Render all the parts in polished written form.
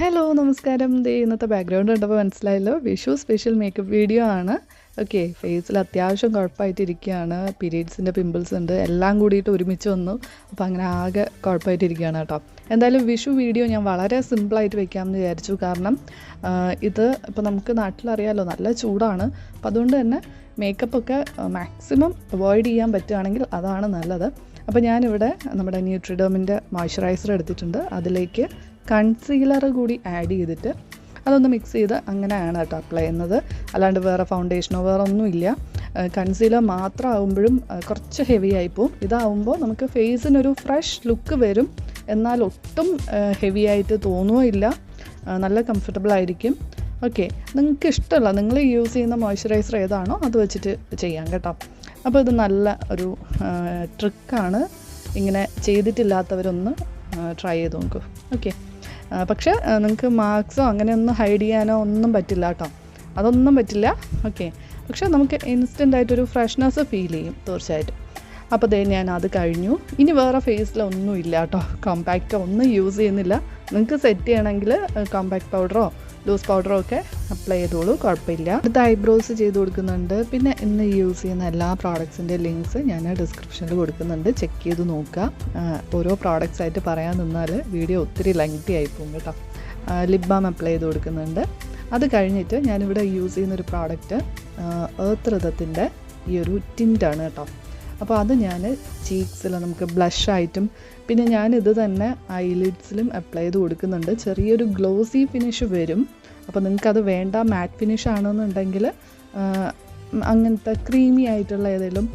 Hello നമസ്കാരം. ഇന്നത്തെ background കണ്ടപ്പോൾ മനസ്സിലായല്ലോ, വിഷു സ്പെഷ്യൽ മേക്കപ്പ് വീഡിയോ ആണ്. ഓക്കെ, ഫേസിൽ അത്യാവശ്യം കുഴപ്പമായിട്ടിരിക്കുകയാണ്. പീരീഡ്സിൻ്റെ പിമ്പിൾസ് ഉണ്ട്, എല്ലാം കൂടിയിട്ട് ഒരുമിച്ച് വന്നു. അപ്പോൾ അങ്ങനെ ആകെ കുഴപ്പമായിട്ടിരിക്കുകയാണ് കേട്ടോ. എന്തായാലും വിഷു വീഡിയോ ഞാൻ വളരെ സിമ്പിളായിട്ട് വെക്കാമെന്ന് വിചാരിച്ചു. കാരണം ഇത് ഇപ്പോൾ നമുക്ക് നാട്ടിലറിയാമല്ലോ, നല്ല ചൂടാണ്. അപ്പോൾ അതുകൊണ്ട് തന്നെ മേക്കപ്പൊക്കെ മാക്സിമം അവോയ്ഡ് ചെയ്യാൻ പറ്റുകയാണെങ്കിൽ അതാണ് നല്ലത്. അപ്പോൾ ഞാനിവിടെ നമ്മുടെ ന്യൂട്രിഡേമിൻ്റെ മോയ്സ്ചറൈസർ എടുത്തിട്ടുണ്ട്. അതിലേക്ക് കൺസീലർ കൂടി ആഡ് ചെയ്തിട്ട് അതൊന്ന് മിക്സ് ചെയ്ത് അങ്ങനെയാണ് കേട്ടോ അപ്ലൈ ചെയ്യുന്നത്. അല്ലാണ്ട് വേറെ ഫൗണ്ടേഷനോ വേറെ ഒന്നുമില്ല. കൺസീലർ മാത്രം ആകുമ്പോഴും കുറച്ച് ഹെവി ആയിപ്പോവും. ഇതാവുമ്പോൾ നമുക്ക് ഫേസിനൊരു ഫ്രഷ് ലുക്ക് വരും, എന്നാൽ ഒട്ടും ഹെവി ആയിട്ട് തോന്നുകയില്ല, നല്ല കംഫർട്ടബിൾ ആയിരിക്കും. ഓക്കെ, നിങ്ങൾക്ക് ഇഷ്ടമല്ല, നിങ്ങൾ യൂസ് ചെയ്യുന്ന മോയ്സ്ചറൈസർ ഏതാണോ അത് വെച്ചിട്ട് ചെയ്യാം കേട്ടോ. അപ്പോൾ ഇത് നല്ല ഒരു ട്രിക്കാണ്. ഇങ്ങനെ ചെയ്തിട്ടില്ലാത്തവരൊന്ന് ട്രൈ ചെയ്ത് നോക്കൂ. ഓക്കെ, പക്ഷേ നിങ്ങൾക്ക് മാർക്സോ അങ്ങനെയൊന്നും ഹൈഡ് ചെയ്യാനോ ഒന്നും പറ്റില്ല കേട്ടോ, അതൊന്നും പറ്റില്ല. ഓക്കെ, പക്ഷേ നമുക്ക് ഇൻസ്റ്റൻ്റായിട്ടൊരു ഫ്രഷ്നെസ് ഫീൽ ചെയ്യും തീർച്ചയായിട്ടും. അപ്പോൾ ഞാൻ അത് കഴിഞ്ഞു. ഇനി വേറെ ഫേസിലൊന്നും ഇല്ല കേട്ടോ, കോമ്പാക്റ്റോ ഒന്നും യൂസ് ചെയ്യുന്നില്ല. നിങ്ങൾക്ക് സെറ്റ് ചെയ്യണമെങ്കിൽ കോമ്പാക്ട് പൗഡറോ ലൂസ് പൗഡറോ ഒക്കെ അപ്ലൈ ചെയ്തോളൂ, കുഴപ്പമില്ല. അടുത്ത ഐബ്രോസ് ചെയ്ത് കൊടുക്കുന്നുണ്ട്. പിന്നെ ഇന്ന് യൂസ് ചെയ്യുന്ന എല്ലാ പ്രോഡക്ട്സിൻ്റെ ലിങ്ക്സ് ഞാൻ ഡിസ്ക്രിപ്ഷനിൽ കൊടുക്കുന്നുണ്ട്, ചെക്ക് ചെയ്ത് നോക്കുക. ഓരോ പ്രോഡക്റ്റ്സ് ആയിട്ട് പറയാൻ നിന്നാൽ വീഡിയോ ഒത്തിരി ലെങ്തി ആയിപ്പോകും കേട്ടോ. ലിപ് ബാം അപ്ലൈ ചെയ്ത് കൊടുക്കുന്നുണ്ട്. അത് കഴിഞ്ഞിട്ട് ഞാനിവിടെ യൂസ് ചെയ്യുന്നൊരു പ്രോഡക്റ്റ് എർത്ത് ഋതത്തിൻ്റെ ഈ ഒരു ടിൻ്റാണ് കേട്ടോ. അപ്പോൾ അത് ഞാൻ ചീക്സിൽ നമുക്ക് ബ്ലഷായിട്ടും പിന്നെ ഞാനിത് തന്നെ ഐലിഡ്സിലും അപ്ലൈ ചെയ്ത് കൊടുക്കുന്നുണ്ട്. ചെറിയൊരു ഗ്ലോസി ഫിനിഷ് വരും. അപ്പോൾ നിങ്ങൾക്കത് വേണ്ട, മാറ്റ് ഫിനിഷ് ആണെന്നുണ്ടെങ്കിൽ അങ്ങനത്തെ ക്രീമി ആയിട്ടുള്ള ഏതെങ്കിലും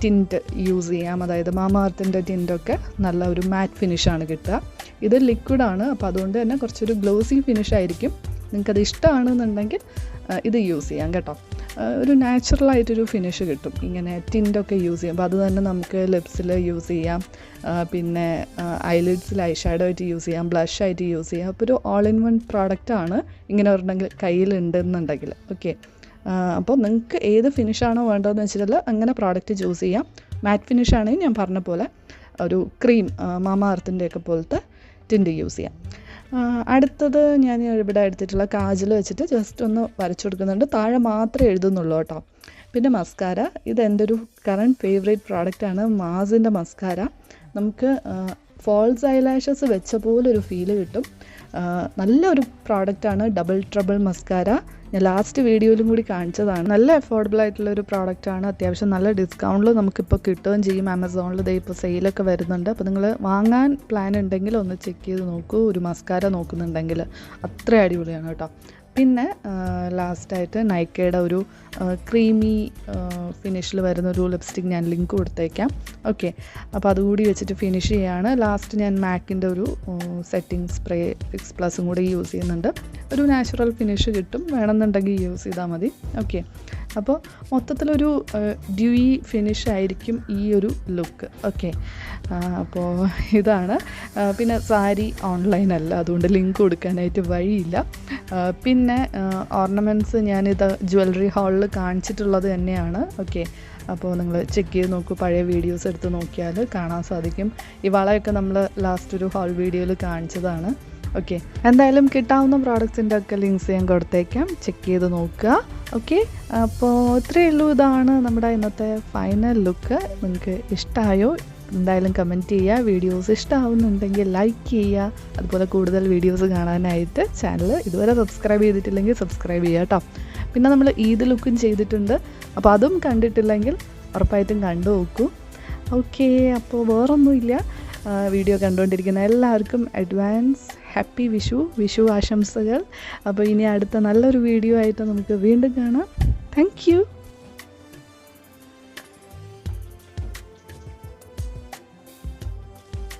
ടിൻറ്റ് യൂസ് ചെയ്യാം. അതായത് മാമാർത്തിൻ്റെ ടിൻറ്റൊക്കെ നല്ല ഒരു മാറ്റ് ഫിനിഷാണ് കിട്ടുക. ഇത് ലിക്വിഡാണ്, അപ്പോൾ അതുകൊണ്ട് തന്നെ കുറച്ചൊരു ഗ്ലോസി ഫിനിഷ് ആയിരിക്കും. നിങ്ങൾക്കത് ഇഷ്ടമാണെന്നുണ്ടെങ്കിൽ ഇത് യൂസ് ചെയ്യാം കേട്ടോ. ഒരു നാച്ചുറലായിട്ടൊരു ഫിനിഷ് കിട്ടും ഇങ്ങനെ ടിൻറ്റൊക്കെ യൂസ് ചെയ്യുമ്പോൾ. അത് തന്നെ നമുക്ക് ലിപ്സിൽ യൂസ് ചെയ്യാം, പിന്നെ ഐലിഡ്സിൽ ഐ ഷാഡോ ആയിട്ട് യൂസ് ചെയ്യാം, ബ്ലഷ് ആയിട്ട് യൂസ് ചെയ്യാം. അപ്പോൾ ഒരു ഓൾ ഇൻ വൺ പ്രോഡക്റ്റാണ് ഇങ്ങനെ ഒരെണ്ണമെങ്കിൽ കയ്യിലുണ്ടെന്നുണ്ടെങ്കിൽ. ഓക്കെ, അപ്പോൾ നിങ്ങൾക്ക് ഏത് ഫിനിഷാണോ വേണ്ടതെന്ന് വെച്ചിട്ടുള്ള അങ്ങനെ പ്രോഡക്റ്റ് ചൂസ് ചെയ്യാം. മാറ്റ് ഫിനിഷ് ആണെങ്കിൽ ഞാൻ പറഞ്ഞ പോലെ ഒരു ക്രീം മാമാ എർത്തിൻ്റെയൊക്കെ പോലത്തെ ടിൻറ്റ് യൂസ് ചെയ്യാം. അടുത്തത് ഞാൻ ഇവിടെ എടുത്തിട്ടുള്ള കാജൽ വെച്ചിട്ട് ജസ്റ്റ് ഒന്ന് വരച്ചു കൊടുക്കുന്നുണ്ട്. താഴെ മാത്രമേ എഴുതുന്നുള്ളൂ കേട്ടോ. പിന്നെ മസ്കാര, ഇത് എൻ്റെ ഒരു കറണ്ട് ഫേവറേറ്റ് പ്രോഡക്റ്റാണ്, മാസിൻ്റെ മസ്കാര. നമുക്ക് ഫോൾസ് ഐലാഷസ് വെച്ച പോലെ ഒരു ഫീല് കിട്ടും. നല്ലൊരു പ്രോഡക്റ്റാണ് ഡബിൾ ട്രബിൾ മസ്കാര. ഞാൻ ലാസ്റ്റ് വീഡിയോയിലും കൂടി കാണിച്ചതാണ്. നല്ല അഫോർഡബിൾ ആയിട്ടുള്ളൊരു പ്രോഡക്റ്റാണ്. അത്യാവശ്യം നല്ല ഡിസ്കൗണ്ടിൽ നമുക്കിപ്പോൾ കിട്ടുകയും ചെയ്യും. ആമസോണിൽ ഇപ്പോൾ സെയിലൊക്കെ വരുന്നുണ്ട്. അപ്പോൾ നിങ്ങൾ വാങ്ങാൻ പ്ലാൻ ഉണ്ടെങ്കിൽ ഒന്ന് ചെക്ക് ചെയ്ത് നോക്കൂ. ഒരു മസ്കാര നോക്കുന്നുണ്ടെങ്കിൽ അത്ര അടിപൊളിയാണ് കേട്ടോ. പിന്നെ ലാസ്റ്റായിട്ട് നൈക്കയുടെ ഒരു ക്രീമി ഫിനിഷിൽ വരുന്നൊരു ലിപ്സ്റ്റിക് ഞാൻ ലിങ്ക് കൊടുത്തേക്കാം. ഓക്കെ, അപ്പോൾ അതുകൂടി വെച്ചിട്ട് ഫിനിഷ് ചെയ്യാണ്. ലാസ്റ്റ് ഞാൻ മാക്കിൻ്റെ ഒരു സെറ്റിംഗ് സ്പ്രേ ഫിക്സ് പ്ലസും കൂടി യൂസ് ചെയ്യുന്നുണ്ട്. ഒരു നാച്ചുറൽ ഫിനിഷ് കിട്ടും, വേണമെന്നുണ്ടെങ്കിൽ യൂസ് ചെയ്താൽ മതി. ഓക്കെ, അപ്പോൾ മൊത്തത്തിലൊരു ഡ്യൂയി ഫിനിഷ് ആയിരിക്കും ഈ ഒരു ലുക്ക്. ഓക്കെ, അപ്പോൾ ഇതാണ്. പിന്നെ സാരി ഓൺലൈൻ അല്ല, അതുകൊണ്ട് ലിങ്ക് കൊടുക്കാനായിട്ട് വഴിയില്ല. പിന്നെ ഓർണമെൻറ്റ്സ് ഞാനിത് ജ്വല്ലറി ഹാളിൽ കാണിച്ചിട്ടുള്ളത് തന്നെയാണ്. ഓക്കെ, അപ്പോൾ നിങ്ങൾ ചെക്ക് ചെയ്ത് നോക്കൂ, പഴയ വീഡിയോസ് എടുത്ത് നോക്കിയാൽ കാണാൻ സാധിക്കും. ഈ വളയൊക്കെ നമ്മൾ ലാസ്റ്റ് ഒരു ഹാൾ വീഡിയോയിൽ കാണിച്ചതാണ്. ഓക്കെ, എന്തായാലും കിട്ടാവുന്ന പ്രോഡക്റ്റ്സിൻ്റെ ഒക്കെ ലിങ്ക്സ് ഞാൻ കൊടുത്തേക്കാം, ചെക്ക് ചെയ്ത് നോക്കുക. ഓക്കെ, അപ്പോൾ ഇത്രയേ ഉള്ളൂ. ഇതാണ് നമ്മുടെ ഇന്നത്തെ ഫൈനൽ ലുക്ക്. നിങ്ങൾക്ക് ഇഷ്ടമായോ എന്തായാലും കമൻറ്റ് ചെയ്യുക. വീഡിയോസ് ഇഷ്ടമാവുന്നുണ്ടെങ്കിൽ ലൈക്ക് ചെയ്യുക. അതുപോലെ കൂടുതൽ വീഡിയോസ് കാണാനായിട്ട് ചാനൽ ഇതുവരെ സബ്സ്ക്രൈബ് ചെയ്തിട്ടില്ലെങ്കിൽ സബ്സ്ക്രൈബ് ചെയ്യുക കേട്ടോ. പിന്നെ നമ്മൾ ഈദ് ലുക്കും ചെയ്തിട്ടുണ്ട്, അപ്പോൾ അതും കണ്ടിട്ടില്ലെങ്കിൽ ഉറപ്പായിട്ടും കണ്ടു നോക്കൂ. ഓക്കെ, അപ്പോൾ വേറൊന്നുമില്ല. വീഡിയോ കണ്ടുകൊണ്ടിരിക്കുന്ന എല്ലാവർക്കും അഡ്വാൻസ് ഹാപ്പി വിഷു ആശംസകൾ. അപ്പോൾ ഇനി അടുത്ത നല്ലൊരു വീഡിയോ ആയിട്ട് നമുക്ക് വീണ്ടും കാണാം. Thank you.